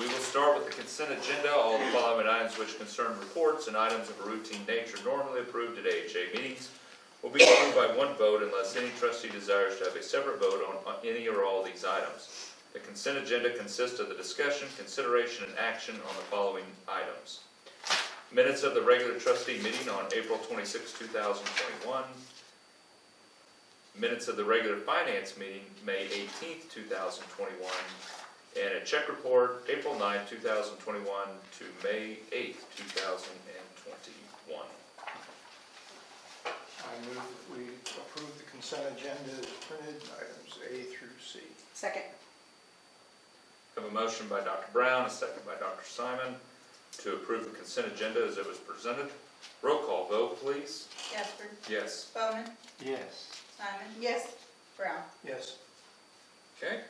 We will start with the consent agenda. All the following items which concern reports and items of a routine nature normally approved at AHA meetings will be approved by one vote unless any trustee desires to have a separate vote on any or all of these items. The consent agenda consists of the discussion, consideration, and action on the following items. Minutes of the regular trustee meeting on April 26, 2021. Minutes of the regular finance meeting, May 18, 2021. And a check report, April 9, 2021 to May 8, 2021. I move that we approve the consent agenda as printed, items A through C. Second. Have a motion by Dr. Brown, a second by Dr. Simon to approve the consent agenda as it was presented. Roll call vote, please. Jasper. Yes. Bowman. Yes. Simon. Yes. Brown. Yes. Okay.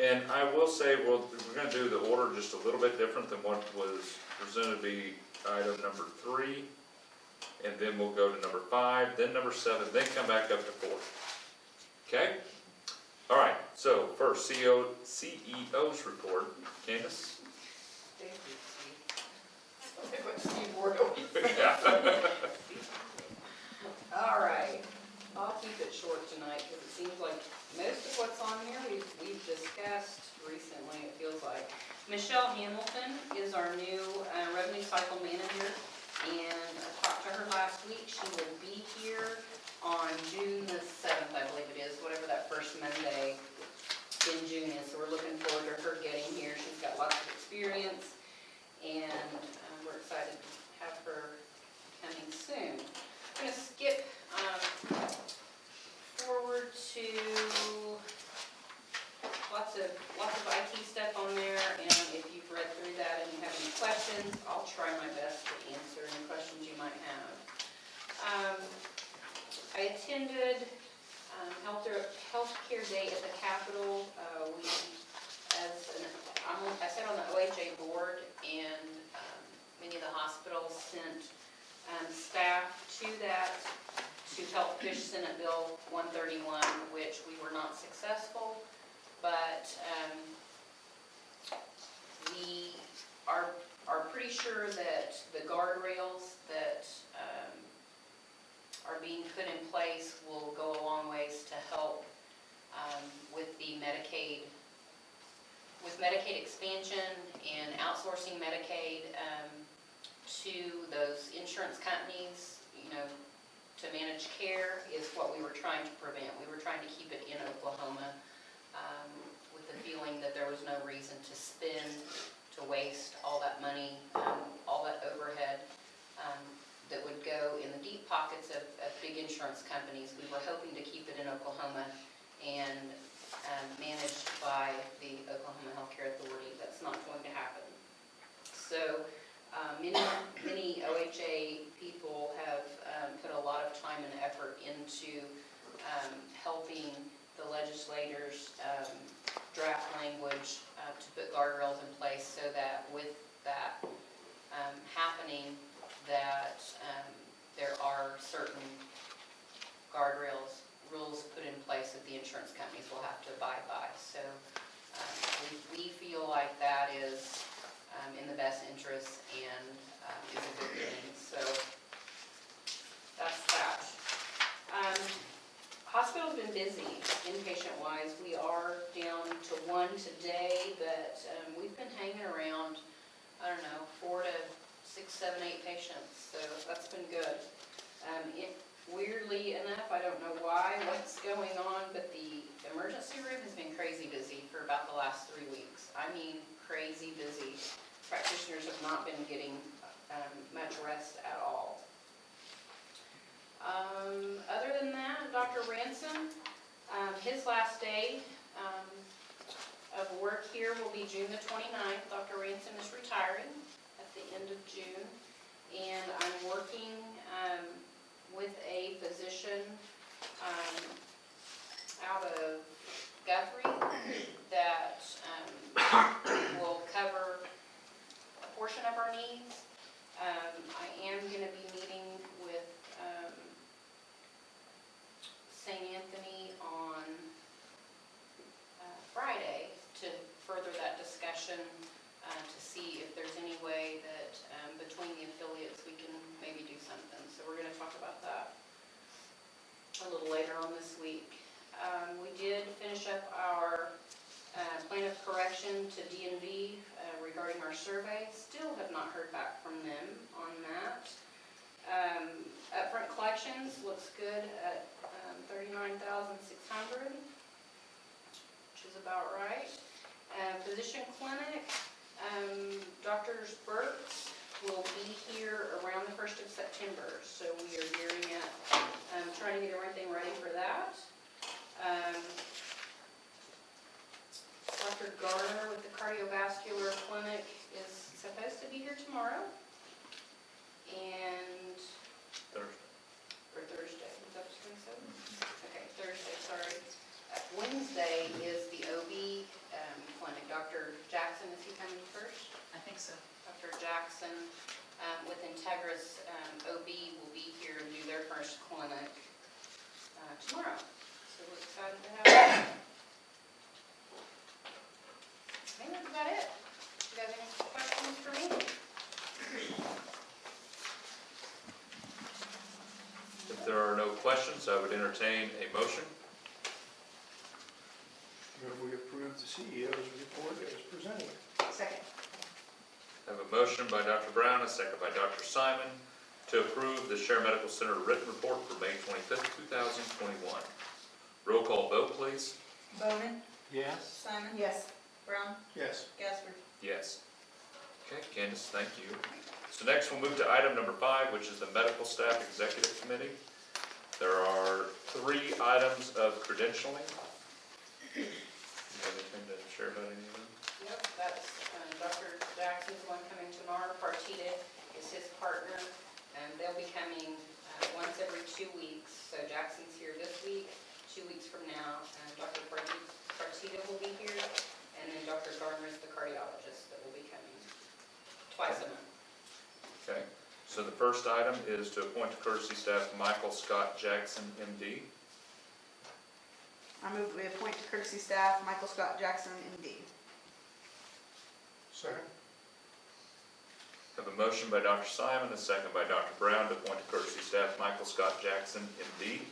And I will say, we're going to do the order just a little bit different than what was presented to be item number 3. And then we'll go to number 5, then number 7, then come back up to 4. Okay? All right, so first, CEO's report. Candace? Yeah. All right, I'll keep it short tonight because it seems like most of what's on here we've discussed recently, it feels like. Michelle Hamilton is our new revenue cycle manager, and I talked to her last week. She will be here on June the 7th, I believe it is, whatever that first Monday in June is. So we're looking forward to her getting here. She's got lots of experience, and we're excited to have her coming soon. I'm going to skip forward to lots of IT stuff on there, and if you've read through that and you have any questions, I'll try my best to answer any questions you might have. I attended Healthcare Day at the Capitol. I sat on the OHA board, and many of the hospitals sent staff to that to help push Senate Bill 131, which we were not successful, but we are pretty sure that the guardrails that are being put in place will go a long ways to help with the Medicaid expansion and outsourcing Medicaid to those insurance companies, to manage care is what we were trying to prevent. We were trying to keep it in Oklahoma with the feeling that there was no reason to waste all that money, all that overhead that would go in the deep pockets of big insurance companies. We were hoping to keep it in Oklahoma and managed by the Oklahoma Healthcare Authority. That's not going to happen. So many OHA people have put a lot of time and effort into helping the legislators draft language to put guardrails in place so that with that happening, that there are certain rules put in place that the insurance companies will have to abide by. So we feel like that is in the best interest and is a good thing. So that's that. Hospital's been busy inpatient-wise. We are down to 1 today, but we've been hanging around, 4 to 6, 7, 8 patients. So that's been good. Weirdly enough, I don't know what's going on, but the emergency room has been crazy busy for about the last 3 weeks. I mean, crazy busy. Practitioners have not been getting much rest at all. Other than that, Dr. Ransom, his last day of work here will be June the 29th. Dr. Ransom is retiring at the end of June, and I'm working with a physician out of Guthrie that will cover a portion of our needs. I am going to be meeting with St. Anthony on Friday to further that discussion see if there's any way that between the affiliates, we can maybe do something. So we're going to talk about that a little later on this week. We did finish up our plan of correction to DNV regarding our survey. Still have not heard back from them on that. Upfront collections looks good at $39,600, which is about right. Physician clinic, Dr. Burks will be here around the 1st of September, so we are gearing up, trying to get everything ready for that. Dr. Garner with the cardiovascular clinic is supposed to be here tomorrow, and Thursday, is that what you said? Okay, Thursday, sorry. Wednesday is the OB clinic. Dr. Jackson, is he coming first? I think so. Dr. Jackson with Integris OB will be here and do their first clinic tomorrow. So we're excited to have that. I think that's about it. You guys have any questions for me? If there are no questions, I would entertain a motion. Move we approve the CEO's report as presented. Second. I have a motion by Dr. Brown, a second by Dr. Simon, to approve the Share Medical Center written report for May 25th, 2021. Roll call vote, please. Bowman? Yes. Simon? Yes. Brown? Yes. Gasper? Yes. Okay, Candace, thank you. So next we'll move to item number 5, which is the Medical Staff Executive Committee. There are 3 items of credentialing. You have anything to share about any of them? Yep, that's Dr. Jackson's one coming tomorrow. Partita is his partner, and they'll be coming once every 2 weeks. So Jackson's here this week. 2 weeks from now, Dr. Partita will be here, and then Dr. Garner is the cardiologist that will be coming twice a month. Okay, so the first item is to appoint to courtesy staff Michael Scott Jackson, MD. I move that we appoint to courtesy staff Michael Scott Jackson, MD. Second. I have a motion by Dr. Simon, a second by Dr. Brown to appoint to courtesy staff Michael Scott Jackson, MD.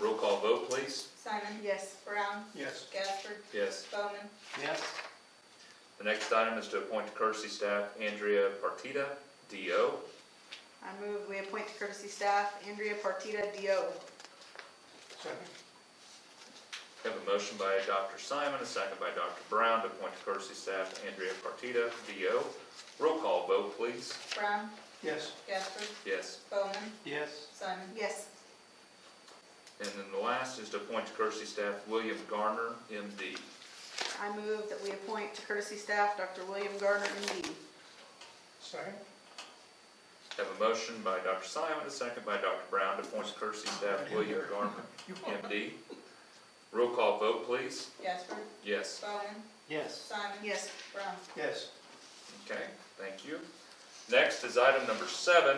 Roll call vote, please. Simon? Yes. Brown? Yes. Gasper? Yes. Bowman? Yes. The next item is to appoint to courtesy staff Andrea Partita, DO. I move we appoint to courtesy staff Andrea Partita, DO. Second. I have a motion by Dr. Simon, a second by Dr. Brown to appoint to courtesy staff Andrea Partita, DO. Roll call vote, please. Brown? Yes. Gasper? Yes. Bowman? Yes. Simon? Yes. And then the last is to appoint to courtesy staff William Garner, MD. I move that we appoint to courtesy staff Dr. William Garner, MD. Second. I have a motion by Dr. Simon, a second by Dr. Brown to appoint to courtesy staff William Garner, MD. Roll call vote, please. Gasper? Yes. Bowman? Yes. Simon? Yes. Brown? Yes. Okay, thank you. Next is item number 7.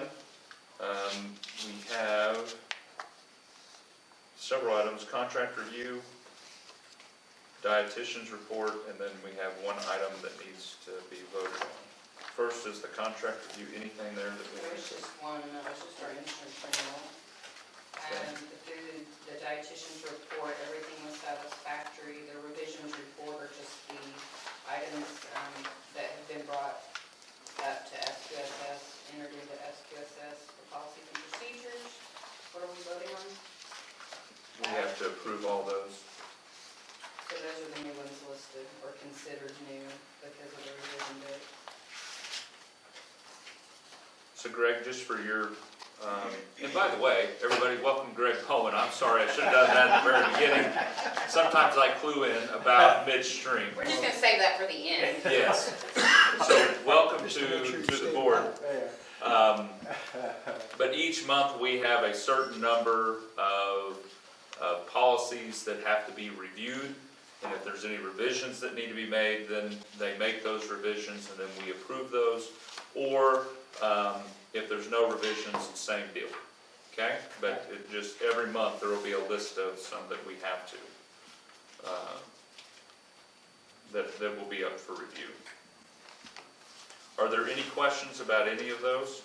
We have several items: contract review, dietitian's report, and then we have one item that needs to be voted on. First is the contract review. Anything there that we There need was to? just one, that was just our insurance renewal. The food, the dietitian's report, everything was satisfactory. The revisions report are just the items that have been brought up to SQSS, entered into SQSS for policies and procedures. What are we voting on? We have to approve all those. So those are the new ones listed, or considered new because of the revision date. So Greg, just for your, and by the way, everybody, welcome Greg Cohen. I'm sorry, I should have done that at the very beginning. Sometimes I clue in about midstream. We're just gonna save that for the end. Yes. So welcome to the board. But each month we have a certain number of policies that have to be reviewed. And if there's any revisions that need to be made, then they make those revisions and then we approve those. Or if there's no revisions, same deal. Okay? But it just every month there will be a list of some that we have to, that will be up for review. Are there any questions about any of those?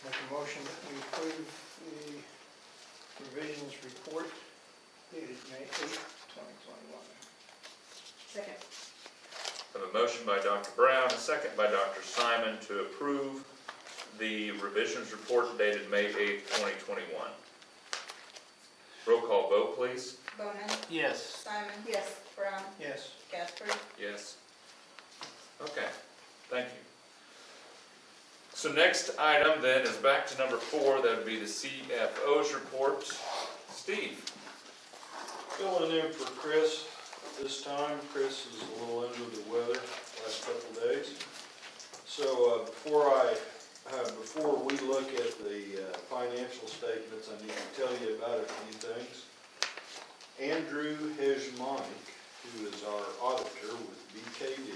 Make a motion that we approve the revisions report dated May 8th, 2021. Second. I have a motion by Dr. Brown, a second by Dr. Simon to approve the revisions report dated May 8th, 2021. Roll call vote, please. Bonin, Yes. Simon, Yes. Brown, Yes. Casper. Yes. Okay, thank you. So next item then is back to number 4, that would be the CFO's report. Steve? Filling in for Chris this time. Chris is a little under the weather last couple of days. So before we look at the financial statements, I need to tell you about a few things. Andrew Hejmonic, who is our auditor with BKD,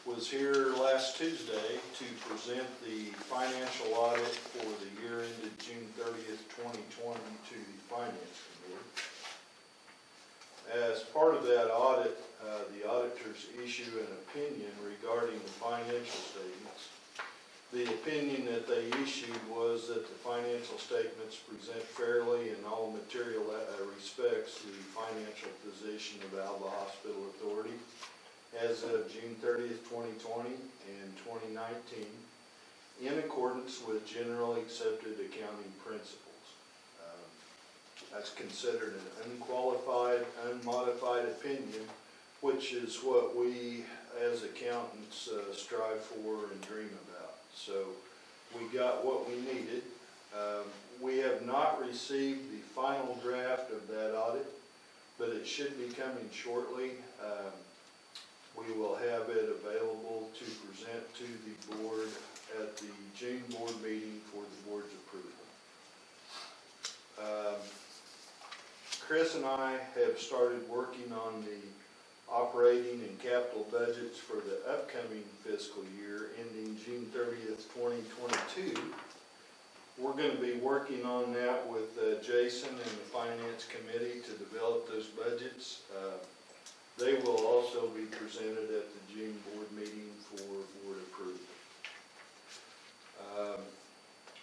was here last Tuesday to present the financial audit for the year ended June 30th, 2020 to the Finance Committee. As part of that audit, the auditors issue an opinion regarding the financial statements. The opinion that they issued was that the financial statements present fairly in all material respects the financial position of Alva Hospital Authority as of June 30th, 2020 and 2019, in accordance with generally accepted accounting principles. That's considered an unqualified, unmodified opinion, which is what we as accountants strive for and dream about. So we got what we needed. We have not received the final draft of that audit, but it should be coming shortly. We will have it available to present to the board at the June board meeting for the board's approval. Chris and I have started working on the operating and capital budgets for the upcoming fiscal year ending June 30th, 2022. We're going to be working on that with Jason and the Finance Committee to develop those budgets. They will also be presented at the June board meeting for board approval.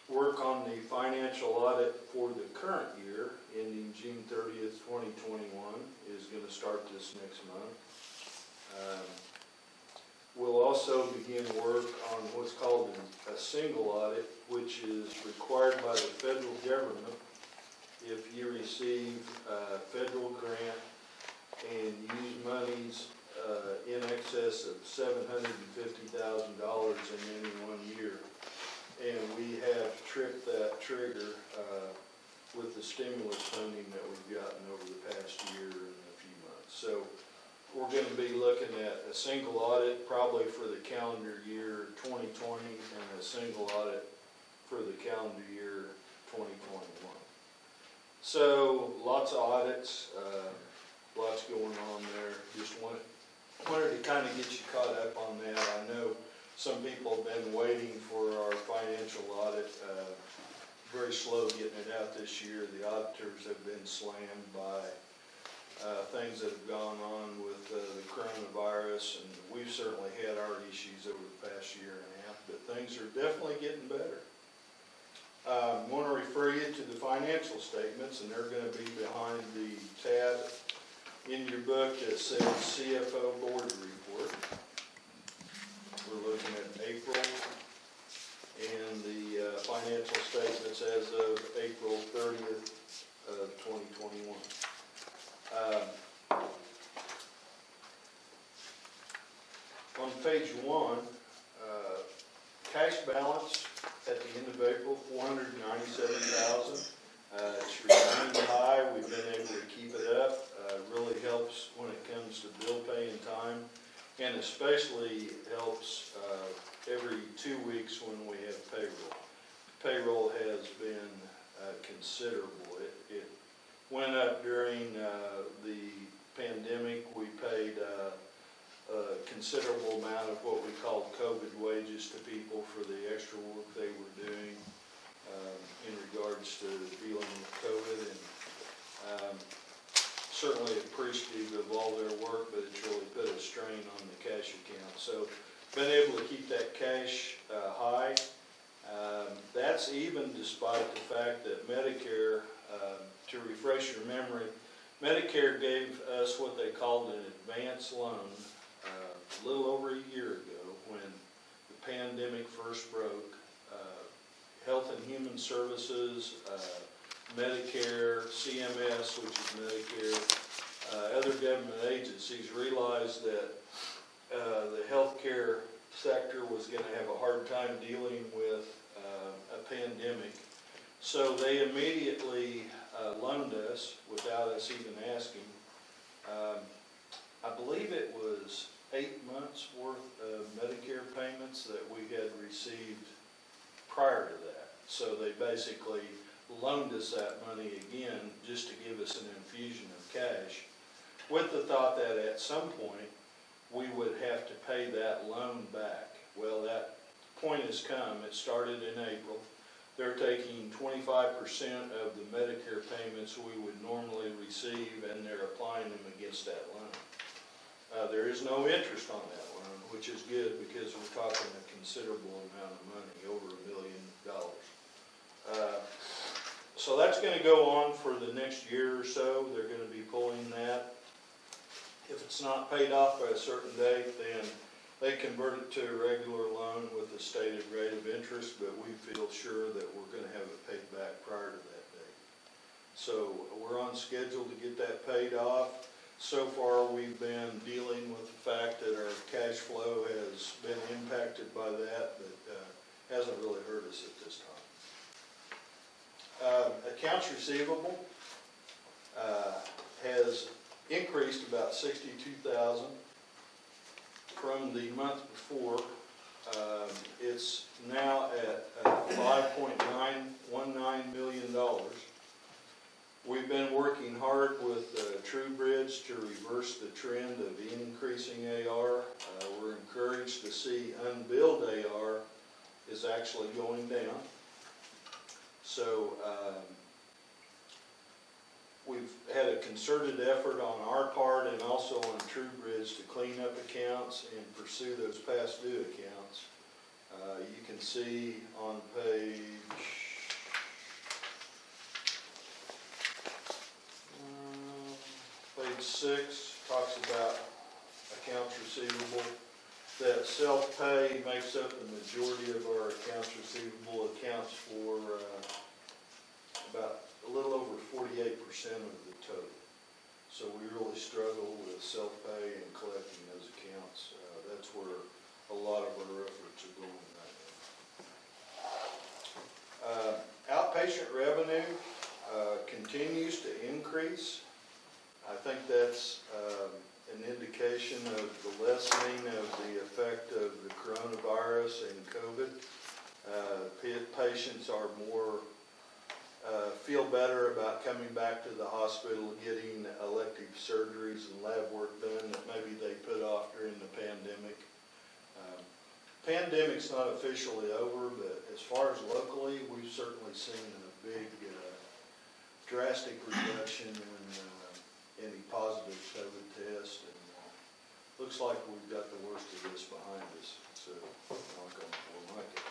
Work on the financial audit for the current year, ending June 30th, 2021, is going to start this next month. We'll also begin work on what's called a single audit, which is required by the federal government if you receive a federal grant and use monies in excess of $750,000 in any 1 year. And we have tripped that trigger with the stimulus funding that we've gotten over the past year and a few months. So we're going to be looking at a single audit probably for the calendar year 2020 and a single audit for the calendar year 2021. So lots of audits, lots going on there. Just wanted to kind of get you caught up on that. I know some people have been waiting for our financial audit, very slow getting it out this year. The auditors have been slammed by things that have gone on with the coronavirus, and we've certainly had our issues over the past year and a half, but things are definitely getting better. I want to refer you to the financial statements, and they're going to be behind the tab in your book that says CFO Board Report. We're looking at April and the financial statements as of April 30th of 2021. On page 1, cash balance at the end of April, $497,000. It's remained high. We've been able to keep it up. Really helps when it comes to bill pay in time, and especially helps every 2 weeks when we have payroll. Payroll has been considerable. It went up during the pandemic. We paid a considerable amount of what we called COVID wages to people for the extra work they were doing in regards to dealing with COVID. And certainly appreciative of all their work, but it's really put a strain on the cash account. So been able to keep that cash high. That's even despite the fact that Medicare, to refresh your memory, Medicare gave us what they called an advance loan a little over a year ago when the pandemic first broke. Health and Human Services, Medicare, CMS, which is Medicare, other government agencies realized that the healthcare sector was going to have a hard time dealing with a pandemic. So they immediately loaned us without us even asking. I believe it was 8 months worth of Medicare payments that we had received prior to that. So they basically loaned us that money again just to give us an infusion of cash, with the thought that at some point we would have to pay that loan back. Well, that point has come. It started in April. They're taking 25% of the Medicare payments we would normally receive, and they're applying them against that loan. There is no interest on that loan, which is good because we're talking a considerable amount of money, over $1 million. So that's going to go on for the next year or so. They're going to be pulling that. If it's not paid off by a certain date, then they convert it to a regular loan with a stated rate of interest, but we feel sure that we're going to have it paid back prior to that date. So we're on schedule to get that paid off. So far, we've been dealing with the fact that our cash flow has been impacted by that, but hasn't really hurt us at this time. Accounts receivable has increased about $62,000 from the month before. It's now at $5.919 million. We've been working hard with TrueBridge to reverse the trend of increasing AR. We're encouraged to see unbilled AR is actually going down. So we've had a concerted effort on our part and also on TrueBridge to clean up accounts and pursue those past due accounts. You can see on page 6, talks about accounts receivable. That self-pay makes up the majority of our accounts receivable, accounts for about a little over 48% of the total. So we really struggle with self-pay and collecting those accounts. That's where a lot of our efforts are going right now. Outpatient revenue continues to increase. I think that's an indication of the lessening of the effect of the coronavirus and COVID. Patients are more, feel better about coming back to the hospital, getting elective surgeries and lab work done that maybe they put off during the pandemic. Pandemic's not officially over, but as far as locally, we've certainly seen a big, drastic reduction in any positive COVID test, and looks like we've got the worst of this behind us. So, knock on wood, like it.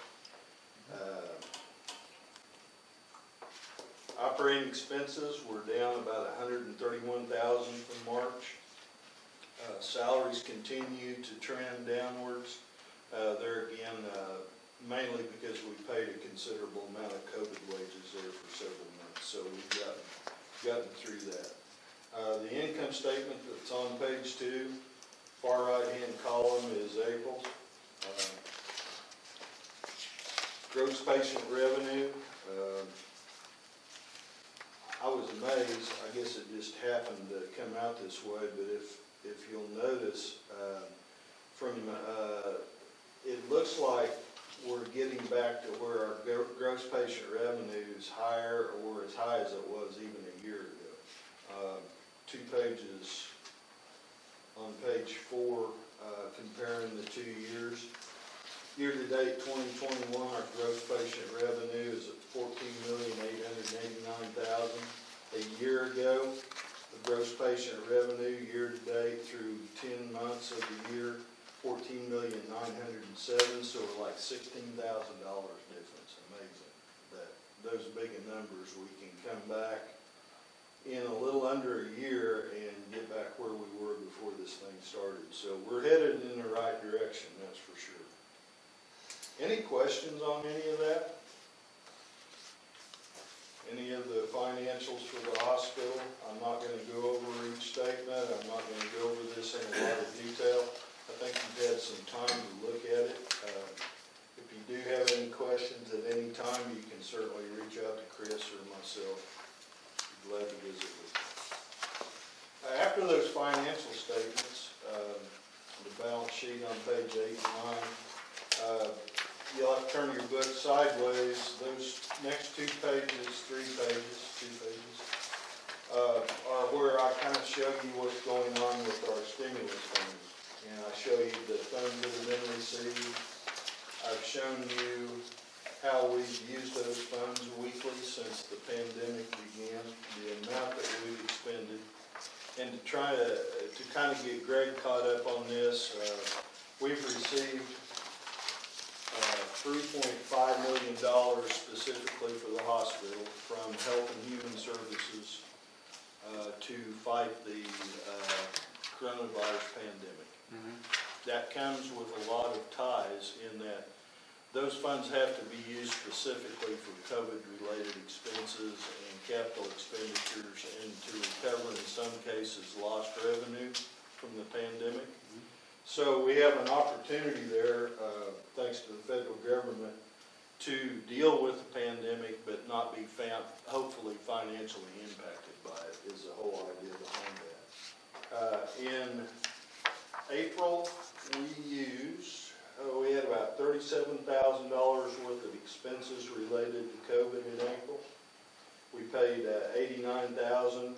Operating expenses were down about $131,000 from March. Salaries continue to trend downwards. There again, mainly because we paid a considerable amount of COVID wages there for several months, so we've gotten through that. The income statement that's on page 2, far right-hand column is April's. Gross patient revenue. I was amazed. I guess it just happened to come out this way, but if you'll notice, it looks like we're getting back to where our gross patient revenue is higher or as high as it was even a year ago. 2 pages on page 4, comparing the 2 years. Year-to-date 2021, our gross patient revenue is at $14,889,000. A year ago, the gross patient revenue year-to-date through 10 months of the year, $14,907,000, so we're like $16,000 difference. Amazing that those big numbers, we can come back in a little under a year and get back where we were before this thing started. So we're headed in the right direction, that's for sure. Any questions on any of that? Any of the financials for the hospital? I'm not going to go over each statement. I'm not going to go over this in a lot of detail. I think you've had some time to look at it. If you do have any questions at any time, you can certainly reach out to Chris or myself. I'd be glad to visit with you. After those financial statements, the balance sheet on page 8 and 9, you'll have to turn your book sideways. Those next 2 pages, 3 pages, 2 pages, are where I kind of show you what's going on with our stimulus funds. And I show you the funds that have been received. I've shown you how we've used those funds weekly since the pandemic began, the amount that we've expended. And to try to kind of get Greg caught up on this, we've received $3.5 million specifically for the hospital from Health and Human Services to fight the coronavirus pandemic. That comes with a lot of ties in that those funds have to be used specifically for COVID-related expenses and capital expenditures and to recover, in some cases, lost revenue from the pandemic. So we have an opportunity there, thanks to the federal government, to deal with the pandemic but not be found, hopefully financially impacted by it, is the whole idea behind that. In April, we had about $37,000 worth of expenses related to COVID in April. We paid $89,000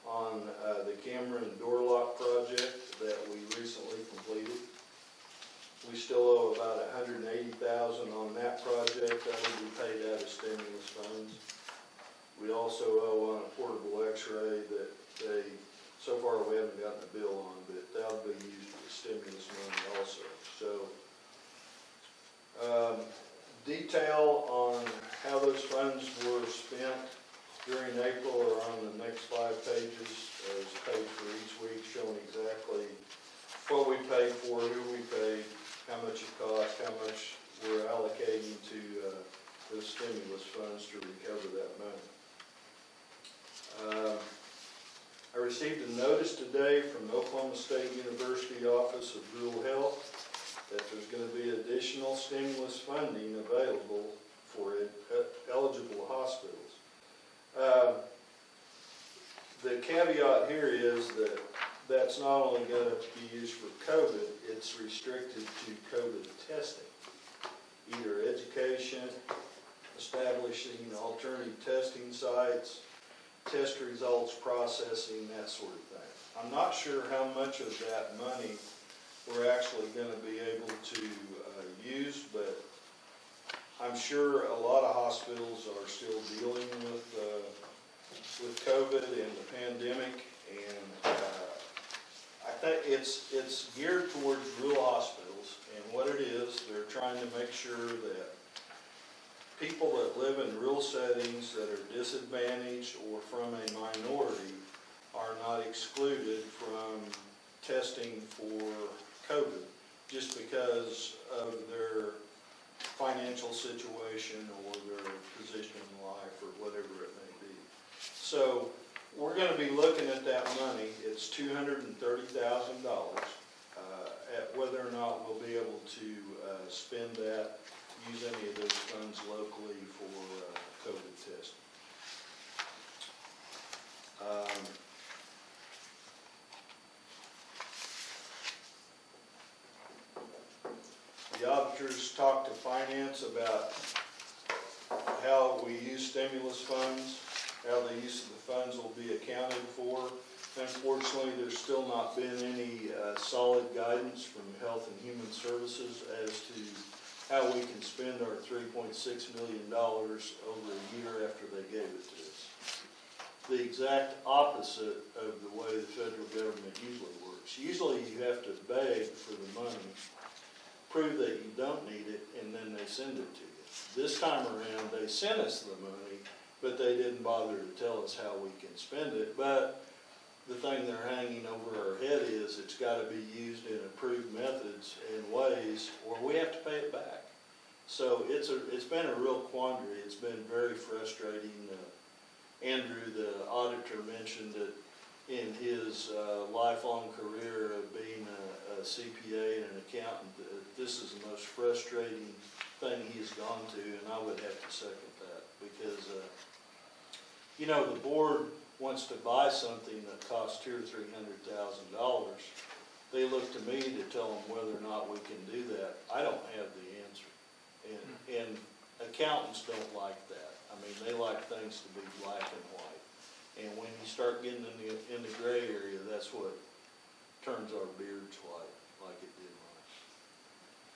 on the camera and door lock project that we recently completed. We still owe about $180,000 on that project. That will be paid out of stimulus funds. We also owe on a portable x-ray that so far we haven't gotten a bill on, but that'll be used for stimulus money also. So detail on how those funds were spent during April are on the next 5 pages. There's a page for each week showing exactly what we paid for, who we paid, how much it cost, how much we're allocating to those stimulus funds to recover that money. I received a notice today from the Oklahoma State University Office of Rural Health that there's going to be additional stimulus funding available for eligible hospitals. The caveat here is that that's not only going to be used for COVID, it's restricted to COVID testing, either education, establishing alternative testing sites, test results processing, that sort of thing. I'm not sure how much of that money we're actually going to be able to use, but I'm sure a lot of hospitals are still dealing with COVID and the pandemic, and I think it's geared towards rural hospitals, and what it is, they're trying to make sure that people that live in rural settings that are disadvantaged or from a minority are not excluded from testing for COVID just because of their financial situation or their position in life or whatever it may be. So we're going to be looking at that money. It's $230,000 at whether or not we'll be able to spend that, use any of those funds locally for COVID testing. The auditors talked to finance about how we use stimulus funds, how the use of the funds will be accounted for. Unfortunately, there's still not been any solid guidance from Health and Human Services as to how we can spend our $3.6 million over a year after they gave it to us. the exact opposite of the way the federal government usually works. Usually you have to beg for the money, prove that you don't need it, and then they send it to you. This time around, they sent us the money, but they didn't bother to tell us how we can spend it. But the thing they're hanging over our head is it's got to be used in approved methods and ways, or we have to pay it back. So it's been a real quandary. It's been very frustrating. Andrew, the auditor, mentioned that in his lifelong career of being a CPA and an accountant, this is the most frustrating thing he's gone to, and I would have to second that because, the board wants to buy something that costs $200,000 or $300,000. They look to me to tell them whether or not we can do that. I don't have the answer, and accountants don't like that. I mean, they like things to be black and white, and when you start getting in the gray area, that's what turns our beards white, like it did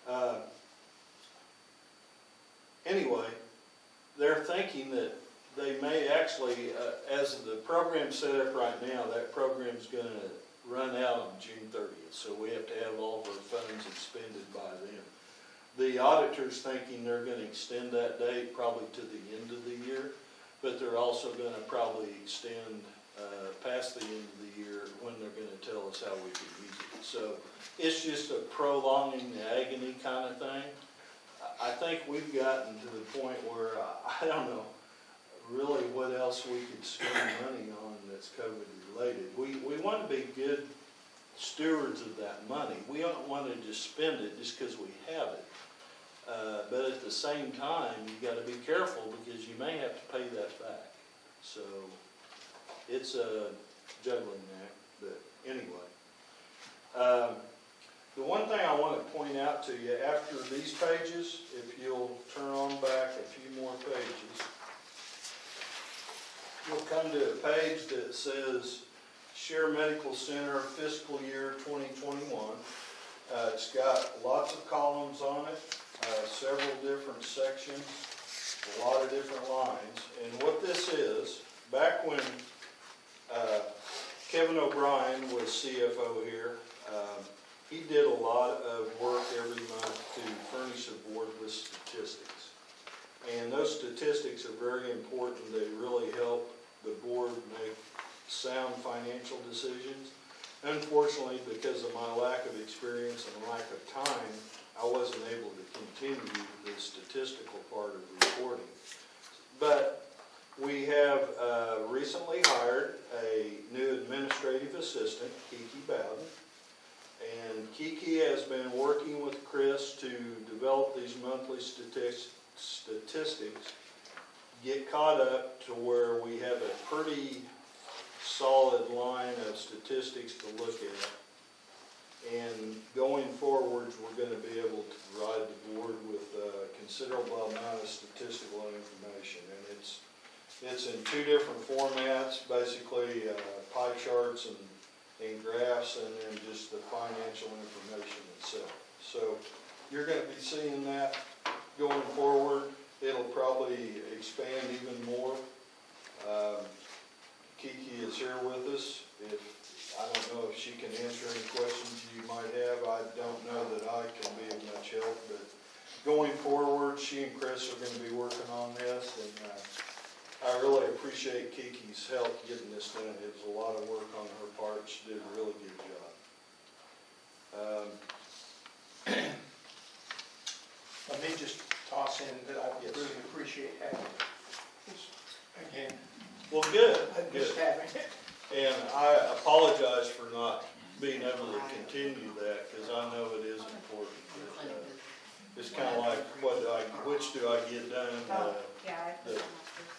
mine. Anyway, they're thinking that they may actually, as the program's set up right now, that program's going to run out on June 30th, so we have to have all of our funds expended by then. The auditor's thinking they're going to extend that date probably to the end of the year, but they're also going to probably extend past the end of the year when they're going to tell us how we can use it. So it's just a prolonging the agony kind of thing. I think we've gotten to the point where I don't know really what else we could spend money on that's COVID related. We want to be good stewards of that money. We don't want to just spend it just because we have it. But at the same time, you got to be careful because you may have to pay that back. So it's a juggling act, but anyway. The one thing I want to point out to you, after these pages, if you'll turn on back a few more pages, you'll come to a page that says Share Medical Center fiscal year 2021. It's got lots of columns on it, several different sections, a lot of different lines. And what this is, back when Kevin O'Brien was CFO here, he did a lot of work every month to furnish the board with statistics. And those statistics are very important. They really help the board make sound financial decisions. Unfortunately, because of my lack of experience and lack of time, I wasn't able to continue the statistical part of reporting. But we have recently hired a new administrative assistant, Kiki Bowden. And Kiki has been working with Chris to develop these monthly statistics, get caught up to where we have a pretty solid line of statistics to look at. And going forwards, we're going to be able to provide the board with a considerable amount of statistical information. And it's in two different formats, basically pie charts and graphs, and then just the financial information itself. So you're going to be seeing that going forward. It'll probably expand even more. Kiki is here with us. I don't know if she can answer any questions you might have. I don't know that I can be of much help, but going forward, she and Chris are going to be working on this, and I really appreciate Kiki's help getting this done. It was a lot of work on her part. She did a really good job. Let me just toss in that I Yes. really appreciate having this again. Well, good. Just having it. And I apologize for not being able to continue that, because I know it is important. It's kind of like, which do I get done? The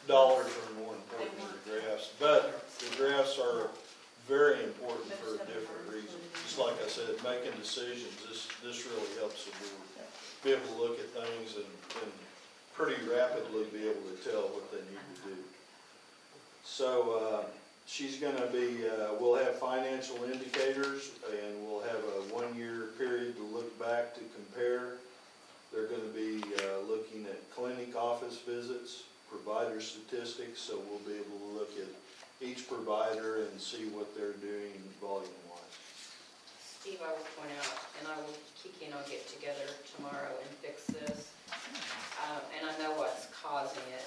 dollars are more important than the graphs, but the graphs are very important for a different reason. Just like I said, making decisions, this really helps the board be able to look at things and pretty rapidly be able to tell what they need to do. So she's going to be, we'll have financial indicators, and we'll have a 1-year period to look back to compare. They're going to be looking at clinic office visits, provider statistics, so we'll be able to look at each provider and see what they're doing volume-wise. Steve, I will point out, and Kiki and I'll get together tomorrow and fix this. And I know what's causing it.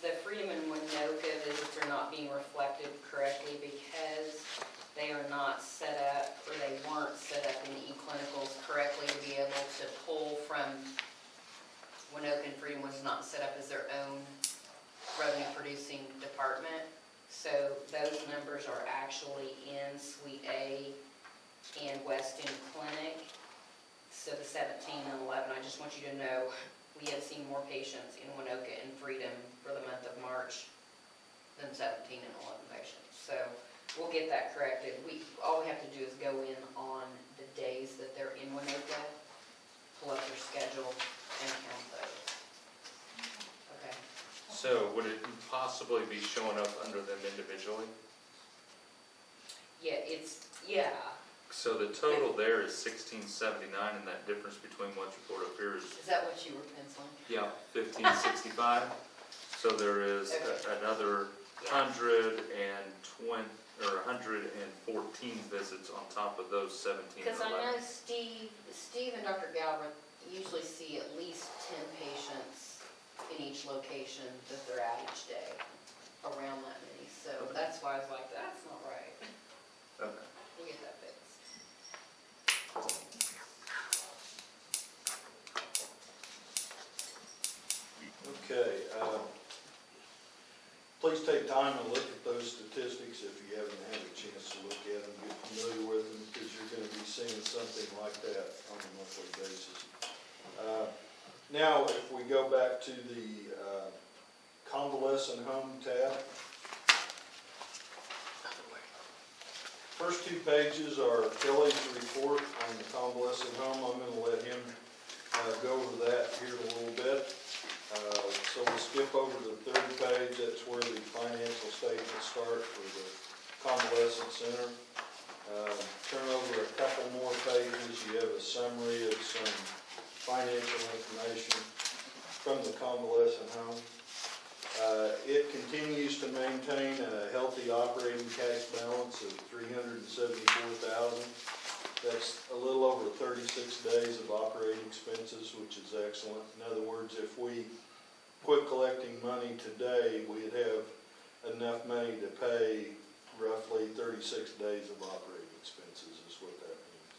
The Freedom and Winoka visits are not being reflected correctly because they are not set up, or they weren't set up in the e-clinicals correctly to be able to pull from Winoka, and Freedom was not set up as their own revenue-producing department. So those numbers are actually in Suite A and Weston Clinic. So the 17 and 11, I just want you to know, we have seen more patients in Winoka and Freedom for the month of March than 17 and 11 patients. So we'll get that corrected. All we have to do is go in on the days that they're in Winoka, pull up their schedule, and count those. Okay. So would it possibly be showing up under them individually? Yeah, yeah. So the total there is 1679, and that difference between what's reported up here is, Is that what you were penciling? yeah, 1565. So there is Okay. another 120 or 114 visits on top of those 17 and Because I 11. know Steve and Dr. Galbraith usually see at least 10 patients in each location that they're at each day, around that many. So Okay. that's why I was like, that's not right. Okay. We'll get that fixed. Okay, please take time and look at those statistics if you haven't had a chance to look at them, get familiar with them, because you're going to be seeing something like that on a monthly basis. Now, if we go back to the convalescent home tab, first two pages are Kelly's report on the convalescent home. I'm going to let him go over that here in a little bit. So we'll skip over to the third page. That's where the financial statements start for the convalescent center. Turn over a couple more pages. You have a summary of some financial information from the convalescent home. It continues to maintain a healthy operating cash balance of $374,000. That's a little over 36 days of operating expenses, which is excellent. In other words, if we quit collecting money today, we'd have enough money to pay roughly 36 days of operating expenses, is what that means.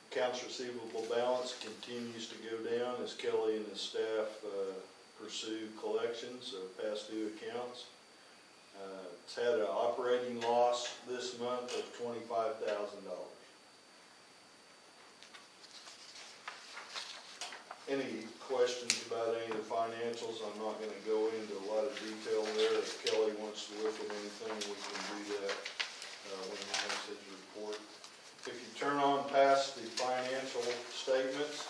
Accounts receivable balance continues to go down as Kelly and his staff pursue collections of past due accounts. It's had an operating loss this month of $25,000. Any questions about any of the financials? I'm not going to go into a lot of detail there. If Kelly wants to look at anything, we can do that when he makes his report. If you turn on past the financial statements,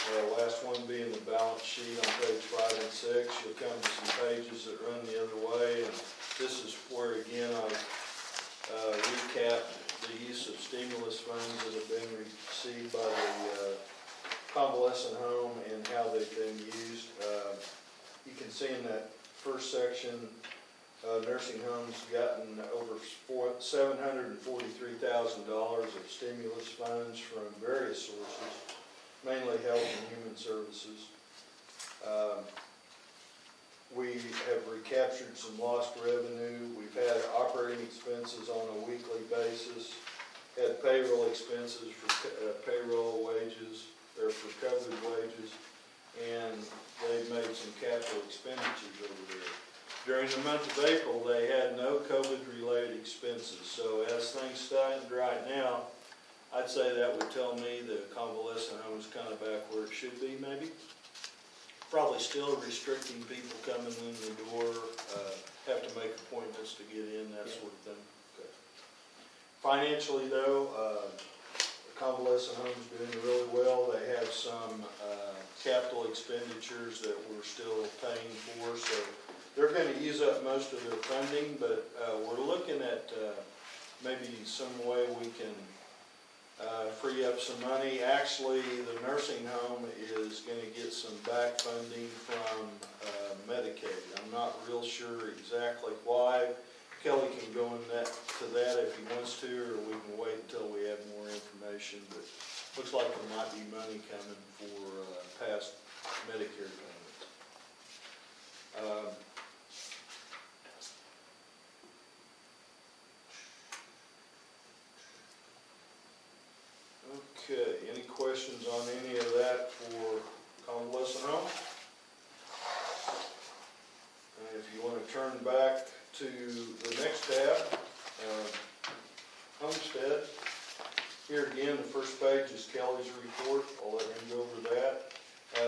the last one being the balance sheet on page 5 and 6, you'll come to some pages that run the other way, and this is where again I recap the use of stimulus funds that have been received by the convalescent home and how they've been used. You can see in that first section, nursing homes gotten over $743,000 of stimulus funds from various sources, mainly Health and Human Services. We have recaptured some lost revenue. We've had operating expenses on a weekly basis, had payroll expenses for payroll wages, or for covered wages, and they've made some capital expenditures over there. During the month of April, they had no COVID-related expenses, so as things stand right now, I'd say that would tell me the convalescent home is kind of back where it should be, maybe. Probably still restricting people coming in the door, have to make appointments to get in, that sort of thing. Okay. Financially, though, the convalescent home is doing really well. They have some capital expenditures that we're still paying for, so they're going to use up most of their funding, but we're looking at maybe some way we can free up some money. Actually, the nursing home is gonna get some back funding from Medicaid. I'm not real sure exactly why. Kelly can go in to that if he wants to, or we can wait until we have more information, but looks like there might be money coming for past Medicare payments. Okay, any questions on any of that for convalescent home? And if you want to turn back to the next tab, homestead. Here again, the first page is Kelly's report. I'll let him go over that.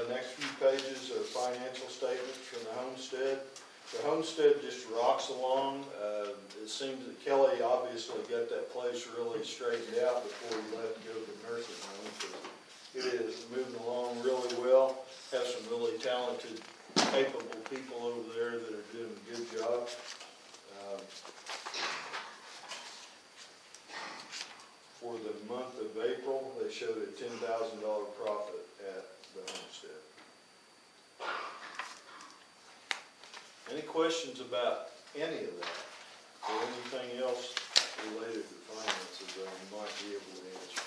Next few pages are financial statements from the homestead. The homestead just rocks along. It seems that Kelly obviously got that place really straightened out before he left to go to the nursing home. It is moving along really well. Have some really talented, capable people over there that are doing a good job. For the month of April, they showed a $10,000 profit at the homestead. Any questions about any of that, or anything else related to finances that I might be able to answer?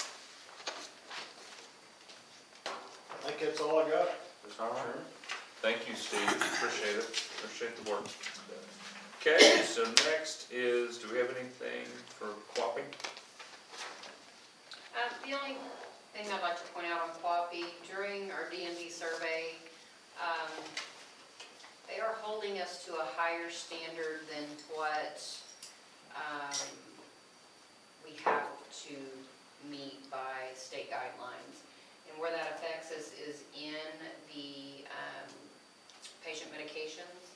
I think that's all I got. All right. Thank you, Steve. Appreciate it. Appreciate the work. Okay, so next is, do we have anything for Quapping? The only thing I'd like to point out on Quappy, during our D&D survey, they are holding us to a higher standard than what we have to meet by state guidelines. And where that affects us is in the patient medications.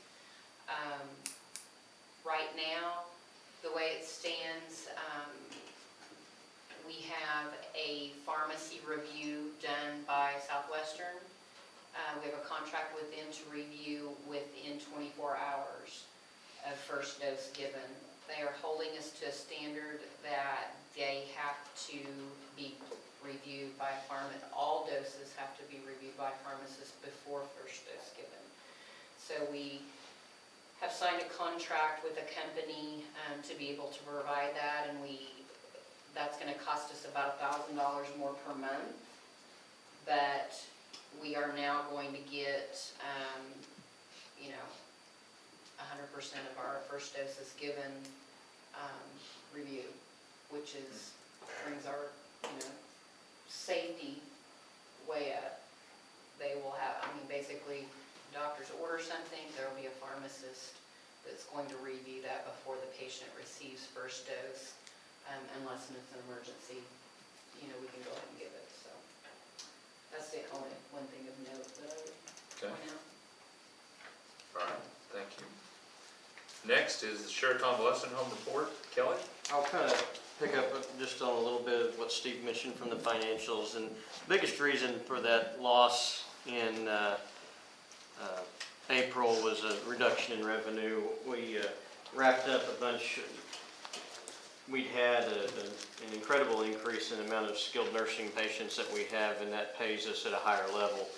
Right now, the way it stands, we have a pharmacy review done by Southwestern. We have a contract with them to review within 24 hours of first dose given. They are holding us to a standard that they have to be reviewed by a pharmacist. All doses have to be reviewed by a pharmacist before first dose given. So we have signed a contract with a company to be able to provide that, and that's going to cost us about $1,000 more per month. But we are now going to get, 100% of our first doses given review, which brings our, safety way up. They will have, basically, doctors order something, there will be a pharmacist that's going to review that before the patient receives first dose, unless it's an emergency, we can go ahead and give it, so. That's the only one thing of note that I would point out. All right, thank you. Next is the Sheraton Convalescent Home report. Kelly? I'll kind of pick up just on a little bit of what Steve mentioned from the financials. And the biggest reason for that loss in April was a reduction in revenue. We wrapped up a bunch. We'd had an incredible increase in the amount of skilled nursing patients that we have, and that pays us at a higher level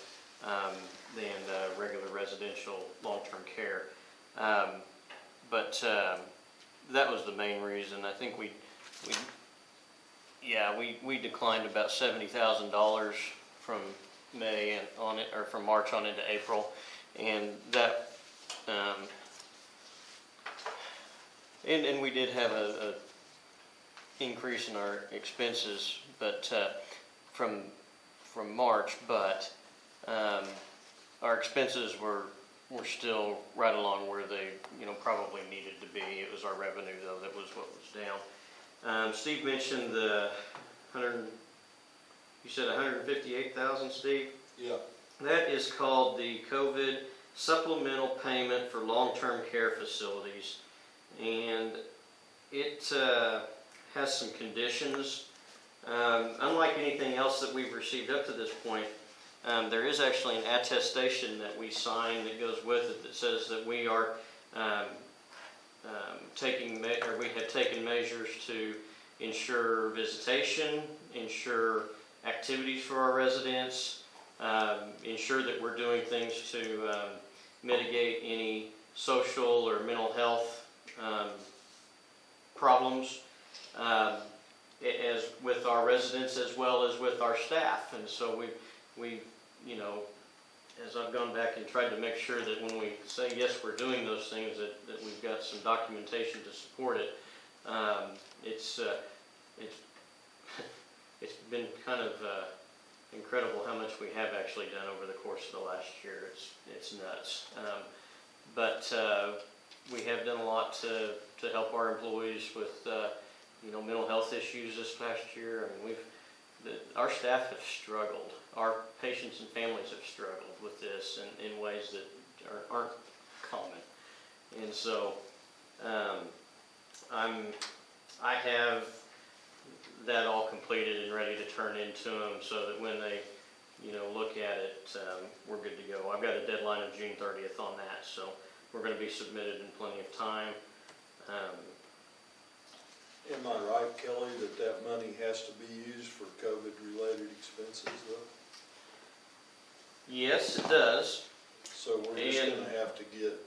than regular residential long-term care. But that was the main reason. I think we declined about $70,000 from May and on it, or from March on into April, and that and we did have a increase in our expenses, but from March, but our expenses were still right along where they probably needed to be. It was our revenue though that was what was down. Steve mentioned the you said 158,000, Steve? Yeah. That is called the COVID supplemental payment for long-term care facilities, and it has some conditions. Unlike anything else that we've received up to this point, there is actually an attestation that we sign that goes with it that says that we are we have taken measures to ensure visitation, ensure activities for our residents, ensure that we're doing things to mitigate any social or mental health problems, as with our residents as well as with our staff. And so we, you know, as I've gone back and tried to make sure that when we say yes, we're doing those things, that we've got some documentation to support it. It's been kind of incredible how much we have actually done over the course of the last year. It's nuts. But we have done a lot to help our employees with you know, mental health issues this past year. I mean, our staff have struggled. Our patients and families have struggled with this in ways that aren't common. And so I have that all completed and ready to turn into them so that when they, you know, look at it, we're good to go. I've got a deadline of June 30th on that, so we're going to be submitted in plenty of time. Am I right, Kelly, that money has to be used for COVID-related expenses, though? Yes, it does. So we're just going to have to get...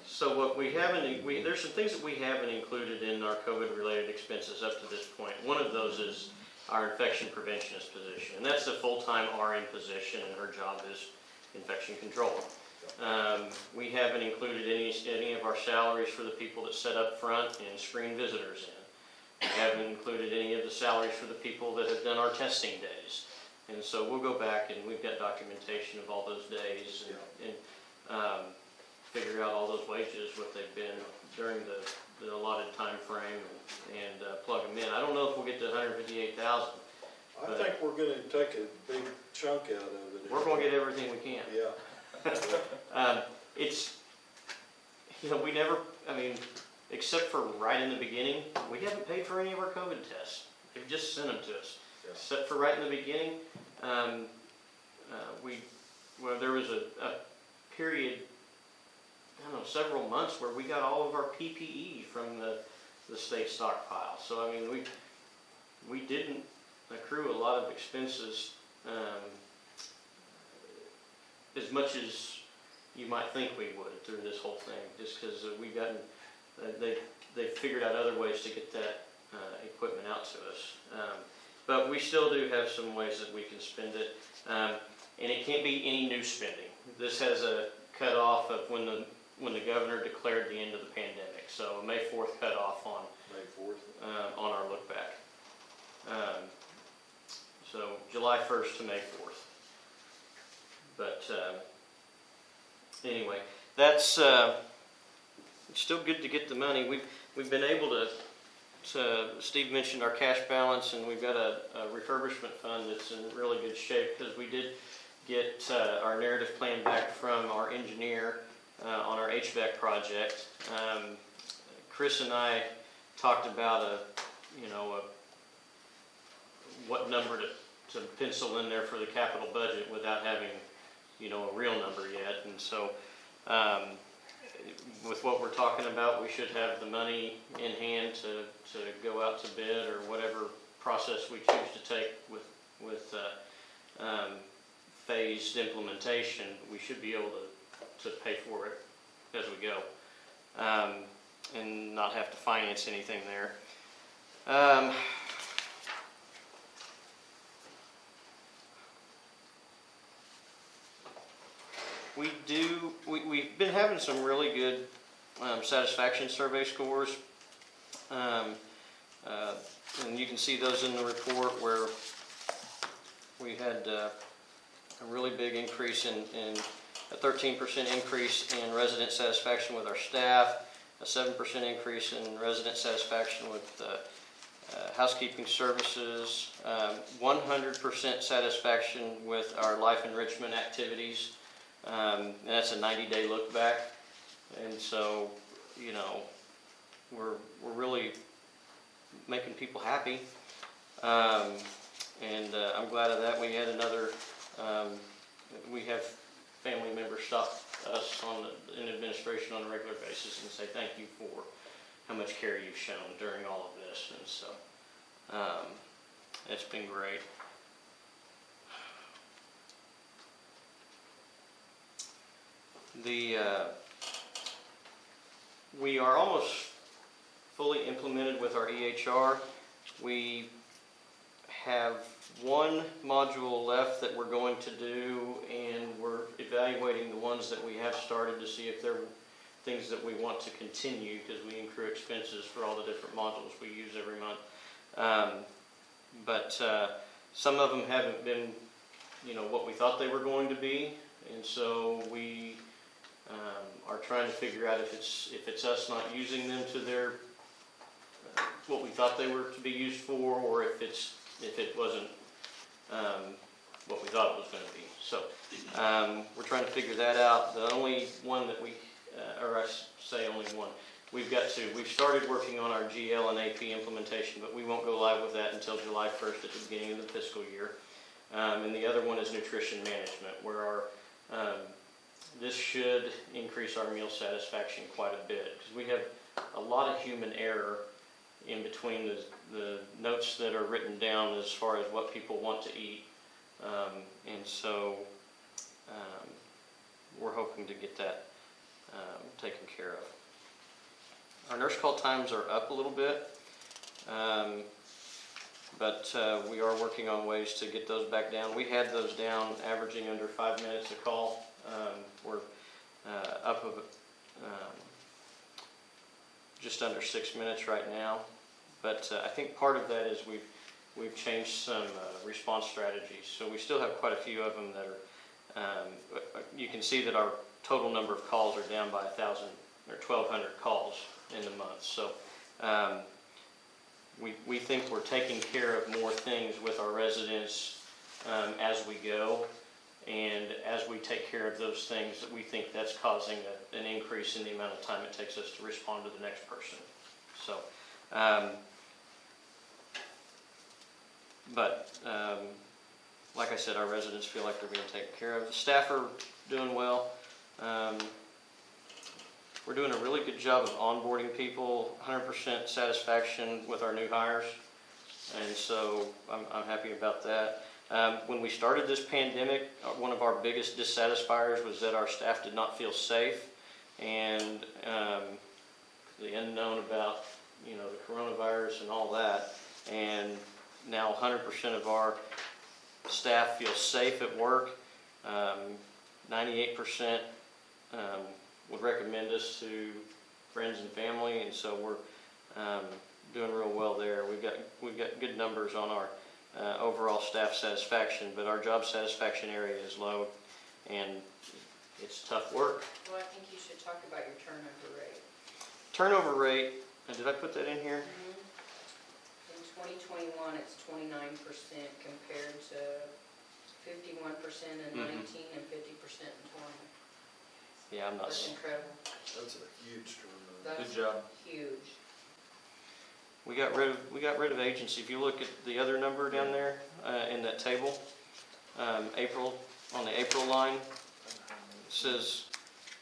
So what we haven't, there's some things that we haven't included in our COVID-related expenses up to this point. One of those is our infection preventionist position, and that's a full-time RN position, and her job is infection control. We haven't included any of our salaries for the people that sit up front and screen visitors in. We haven't included any of the salaries for the people that have done our testing days. And so we'll go back and we've got documentation of all those days and figure out all those wages, what they've been during the allotted time frame, and plug them in. I don't know if we'll get to 158,000. I think we're going to take a big chunk out of it. We're going to get everything we can. Yeah. It's, you know, we never, I mean, except for right in the beginning, we haven't paid for any of our COVID tests. They've just sent them to us. Yeah. Except for right in the beginning, there was a period, I don't know, several months where we got all of our PPE from the state stockpile. So I mean, we didn't accrue a lot of expenses as much as you might think we would through this whole thing, just because we've gotten, they figured out other ways to get that equipment out to us. But we still do have some ways that we can spend it, and it can't be any new spending. This has a cutoff of when the governor declared the end of the pandemic. So a May 4th cutoff on May 4th. on our look back. So July 1st to May 4th. But anyway, that's it's still good to get the money. We've been able to. Steve mentioned our cash balance, and we've got a refurbishment fund that's in really good shape because we did get our narrative plan back from our engineer on our HVAC project. Chris and I talked about what number to pencil in there for the capital budget without having a real number yet, and so with what we're talking about, we should have the money in hand to go out to bid or whatever process we choose to take with phased implementation. We should be able to pay for it as we go and not have to finance anything there. We've been having some really good satisfaction survey scores, and you can see those in the report where we had a really big increase in a 13% increase in resident satisfaction with our staff, a 7% increase in resident satisfaction with housekeeping services, 100% satisfaction with our life enrichment activities. And that's a 90-day look back, and so we're really making people happy, and I'm glad of that. We had another. We have family members stop us in administration on a regular basis and say thank you for how much care you've shown during all of this, and so It's been great. We are almost fully implemented with our EHR. We have one module left that we're going to do, and we're evaluating the ones that we have started to see if they're things that we want to continue, because we incur expenses for all the different modules we use every month. But some of them haven't been, what we thought they were going to be, and so we are trying to figure out if it's us not using them to their what we thought they were to be used for, or if it wasn't what we thought it was going to be. So we're trying to figure that out. The only one that or I say only one, we've started working on our GL and AP implementation, but we won't go live with that until July 1st at the beginning of the fiscal year. And the other one is nutrition management, where this should increase our meal satisfaction quite a bit, because we have a lot of human error in between the notes that are written down as far as what people want to eat. And so we're hoping to get that taken care of. Our nurse call times are up a little bit, but we are working on ways to get those back down. We had those down averaging under 5 minutes a call. We're up of just under 6 minutes right now, but I think part of that is we've changed some response strategies. So we still have quite a few of them that are. You can see that our total number of calls are down by 1,000 or 1,200 calls in the month. So we think we're taking care of more things with our residents as we go. And as we take care of those things, we think that's causing an increase in the amount of time it takes us to respond to the next person. So, like I said, our residents feel like they're being taken care of. The staff are doing well. We're doing a really good job of onboarding people, 100% satisfaction with our new hires. And so I'm happy about that. When we started this pandemic, one of our biggest dissatisfiers was that our staff did not feel safe, and the unknown about the coronavirus and all that. And now 100% of our staff feel safe at work. 98% would recommend us to friends and family, and so we're doing real well there. We've got good numbers on our overall staff satisfaction, but our job satisfaction area is low, and it's tough work. Well, I think you should talk about your turnover rate. Turnover rate, did I put that in here? In 2021, it's 29% compared to 51% in 19 and 50% in 20. Yeah, I'm not. That's incredible. That's a huge turnover. That's Good job. huge. We got rid of agency. If you look at the other number down there in that table, April, on the April line, it says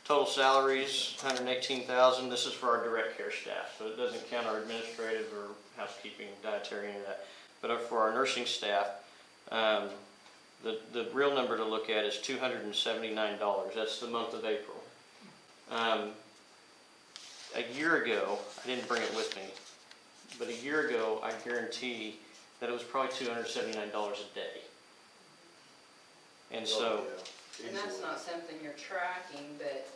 total salaries, $118,000. This is for our direct care staff, so it doesn't count our administrative or housekeeping, dietary, any of that. But for our nursing staff, the real number to look at is $279. That's the month of April. A year ago, I didn't bring it with me, but a year ago, I guarantee that it was probably $279 a day. And so, And that's not something you're tracking, but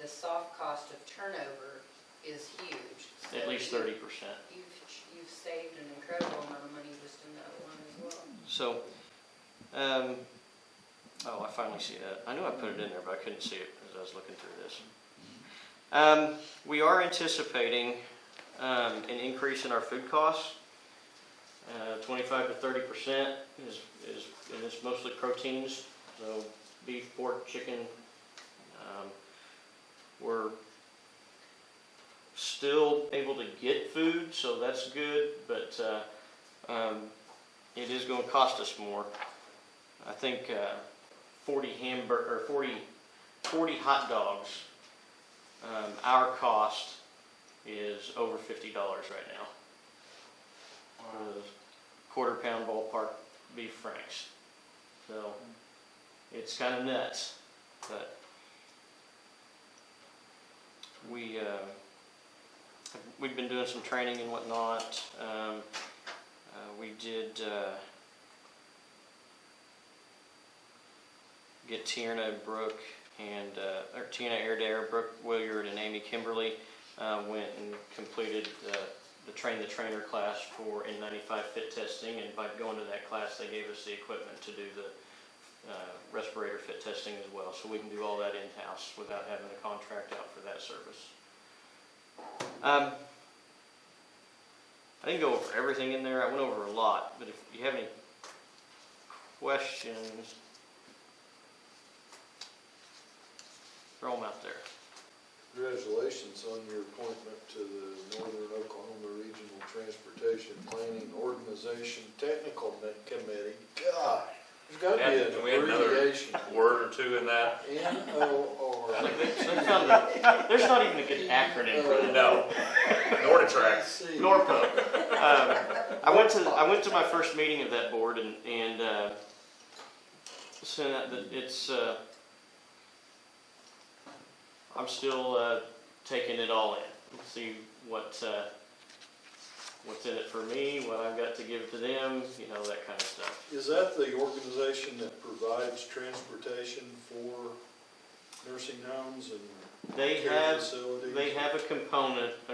the soft cost of turnover is huge. So at least 30%. You've saved an incredible amount of money just in that one as well. So, oh, I finally see that. I knew I put it in there, but I couldn't see it as I was looking through this. We are anticipating an increase in our food costs. 25 to 30% and it's mostly proteins, so beef, pork, chicken. We're still able to get food, so that's good, but it is going to cost us more. I think 40 hot dogs, our cost is over $50 right now. quarter-pound ballpark beef franks. So it's kind of nuts, but we've been doing some training and whatnot. We did get Tierna Brooke and or Tierna Adair, Brooke Williard, and Amy Kimberly went and completed the Train the Trainer class for N95 fit testing, and by going to that class they gave us the equipment to do the respirator fit testing as well, so we can do all that in-house without having a contract out for that service. I didn't go over everything in there. I went over a lot, but if you have any questions, throw them out there. Congratulations on your appointment to the Northern Oklahoma Regional Transportation Planning Organization Technical Committee. God, there's got to be And we had an another abbreviation. word or two in that. NOR. There's not even a good acronym for that. No. Norditrack. Norpo. I went to my first meeting of that board, and so it's I'm still taking it all in. See what's in it for me, what I've got to give to them, that kind of stuff. Is that the organization that provides transportation for nursing homes and They care have facilities? They have a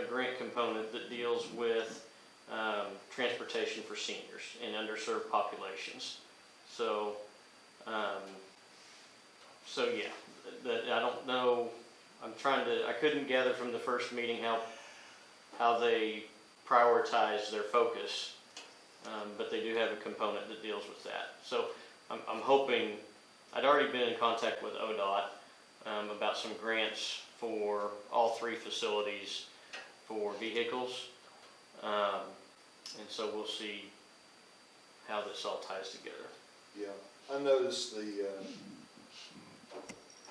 grant component that deals with transportation for seniors in underserved populations. So, I don't know. I couldn't gather from the first meeting how they prioritize their focus, but they do have a component that deals with that. So I'm hoping. I'd already been in contact with ODOT about some grants for all three facilities for vehicles, and so we'll see how this all ties together. Yeah, I noticed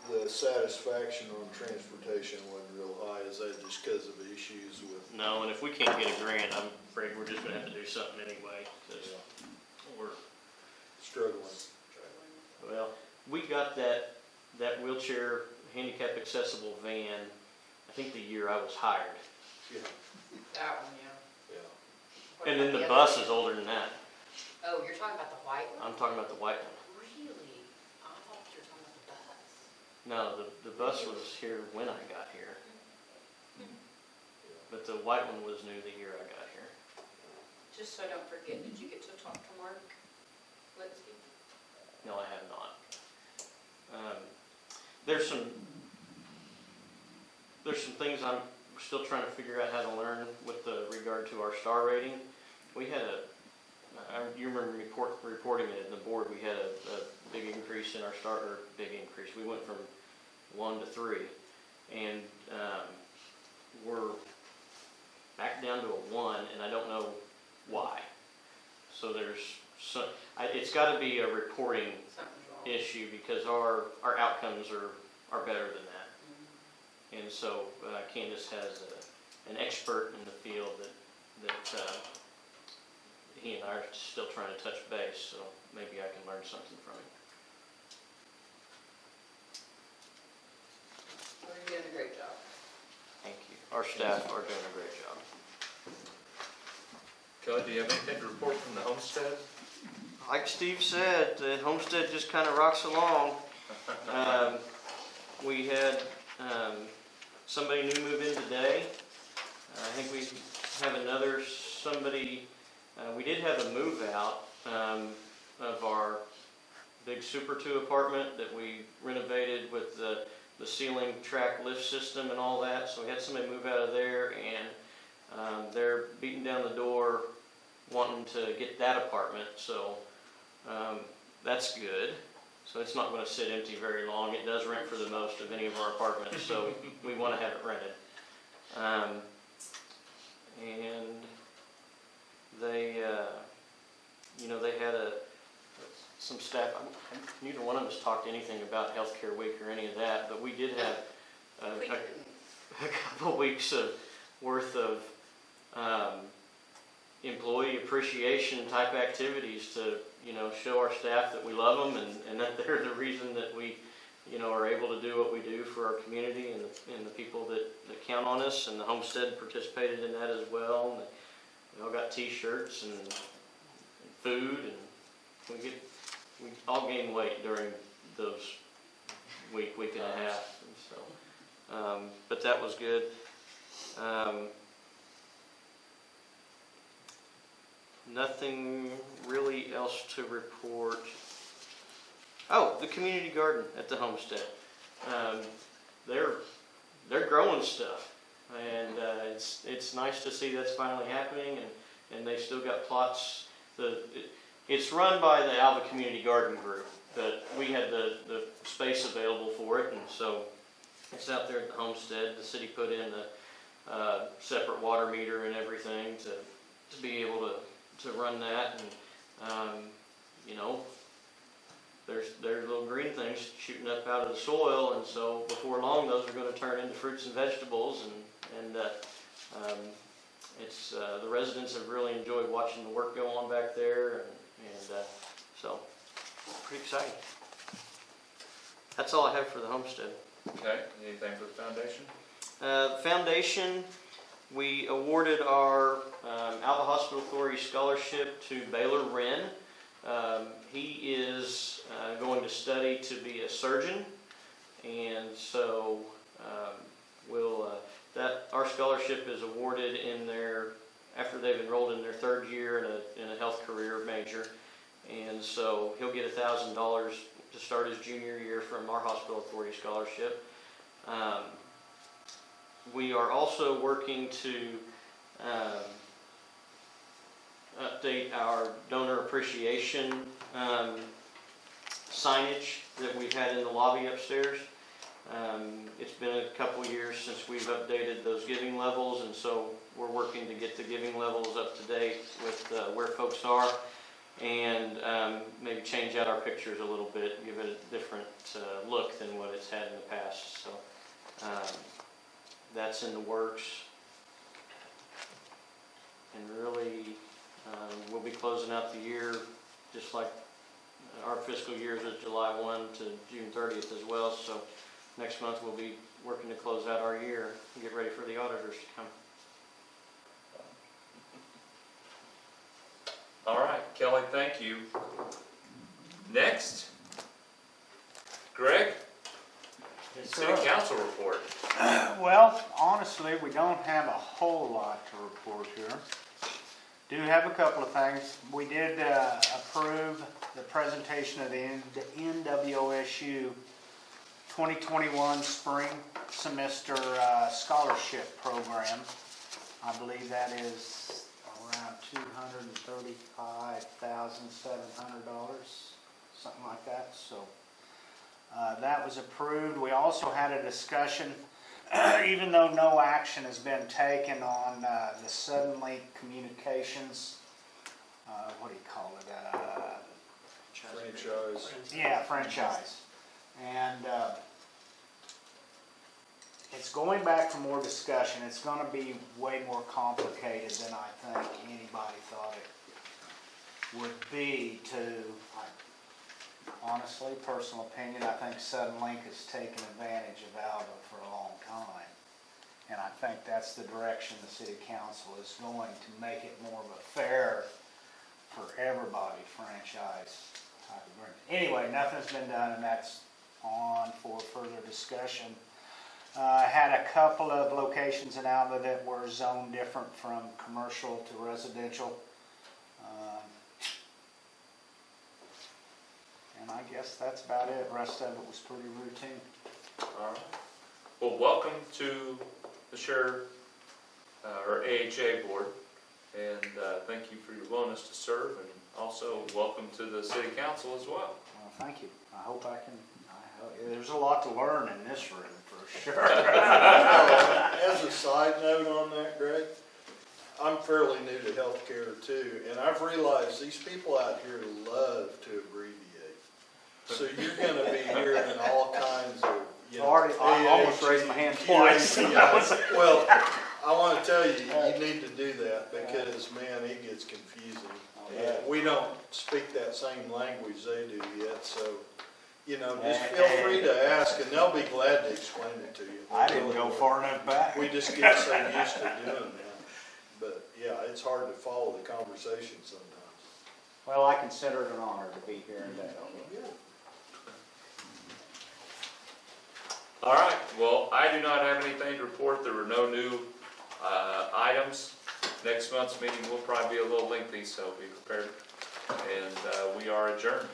the satisfaction on transportation wasn't real high. Is that just because of issues with? No, and if we can't get a grant, I'm afraid we're just going to have to do something anyway, because we're Struggling. well. We got that wheelchair handicap accessible van, I think the year I was hired, Yeah, That one, yeah. yeah. What and then about the other bus one? is older than that. Oh, you're talking about the white one? I'm talking about the white one. Really? I thought you were talking about the bus. No, the bus was here when I got here, but the white one was new the year I got here. Just so I don't forget, did you get to talk to Mark Linsky? No, I have not. There's some things I'm still trying to figure out how to learn with regard to our star rating. We had you remember reporting it in the board, we had a big increase in our star, or big increase. We went from 1 to 3, and we're back down to a 1, and I don't know why. So it's got to be a reporting Something's wrong. issue, because our outcomes are better than that. And so Candace has an expert in the field that he and I are still trying to touch base, so maybe I can learn something from him. Well, you're doing a great job. Thank you. Our staff are doing a great job. Kelly, do you have anything to report from the homestead? Like Steve said, the homestead just kind of rocks along. We had somebody new move in today. I think we have another somebody. We did have a move out of our big Super 2 apartment that we renovated with the ceiling track lift system and all that. So we had somebody move out of there, and they're beating down the door wanting to get that apartment. So that's good. So it's not going to sit empty very long. It does rent for the most of any of our apartments, so we want to have it rented. And they, they had some staff. Neither one of us talked anything about Healthcare Week or any of that, but we did have a couple weeks worth of employee appreciation type activities to, show our staff that we love them and that they're the reason that we, are able to do what we do for our community and the people that count on us. And the homestead participated in that as well. And we all got T-shirts and food, and we all gained weight during those week and a half. And so, but that was good. Nothing really else to report. Oh, the community garden at the homestead. They're growing stuff, and it's nice to see that's finally happening. And they still got plots. It's run by the Alva Community Garden Group, but we had the space available for it, and so it's out there at the homestead. The city put in a separate water meter and everything to be able to run that, and there's little green things shooting up out of the soil, and so before long those are going to turn into fruits and vegetables, and it's the residents have really enjoyed watching the work go on back there, and so pretty exciting. That's all I have for the homestead. Okay, anything for the foundation? Foundation, we awarded our Alva Hospital Authority scholarship to Baylor Wren. He is going to study to be a surgeon, and so our scholarship is awarded after they've enrolled in their third year in a health career major, and so he'll get $1,000 to start his junior year from our Hospital Authority scholarship. We are also working to update our donor appreciation signage that we've had in the lobby upstairs. It's been a couple years since we've updated those giving levels, and so we're working to get the giving levels up to date with where folks are, and maybe change out our pictures a little bit, give it a different look than what it's had in the past. So that's in the works. And really, we'll be closing out the year just like our fiscal year is July 1 to June 30th as well. So next month we'll be working to close out our year and get ready for the auditors to come. All right, Kelly, thank you. Next, Greg, City Council report. Well, honestly, we don't have a whole lot to report here. Do have a couple of things. We did approve the presentation of the NWOSU 2021 spring semester scholarship program. I believe that is around $235,700, something like that. So that was approved. We also had a discussion, even though no action has been taken on the Suddenlink Communications, what do you call it? Franchise. Yeah, franchise. And it's going back for more discussion. It's going to be way more complicated than I think anybody thought it would be honestly, personal opinion, I think Suddenlink has taken advantage of Alva for a long time. And I think that's the direction the City Council is going, to make it more of a fair for everybody franchise type of agreement. Anyway, nothing's been done, and that's on for further discussion. I had a couple of locations in Alva that were zoned different from commercial to residential. And I guess that's about it. The rest of it was pretty routine. All right. Well, welcome to the Sheriff or AHA board, and thank you for your willingness to serve, and also welcome to the City Council as well. Well, thank you. I hope I can. There's a lot to learn in this room for sure. As a side note on that, Greg, I'm fairly new to healthcare too, and I've realized these people out here love to abbreviate. So you're going to be hearing all kinds of, I almost raised my hand twice. Well, I wanna tell you, you need to do that, because, man, it gets confusing. And we don't speak that same language they do yet, so, you know, just feel free to ask, and they'll be glad to explain it to you. I didn't go far enough back. We just get so used to doing that. But, yeah, it's hard to follow the conversation sometimes. Well, I consider it an honor to be here in Dale. All right, well, I do not have anything to report. There were no new items. Next month's meeting will probably be a little lengthy, so be prepared. And we are adjourned.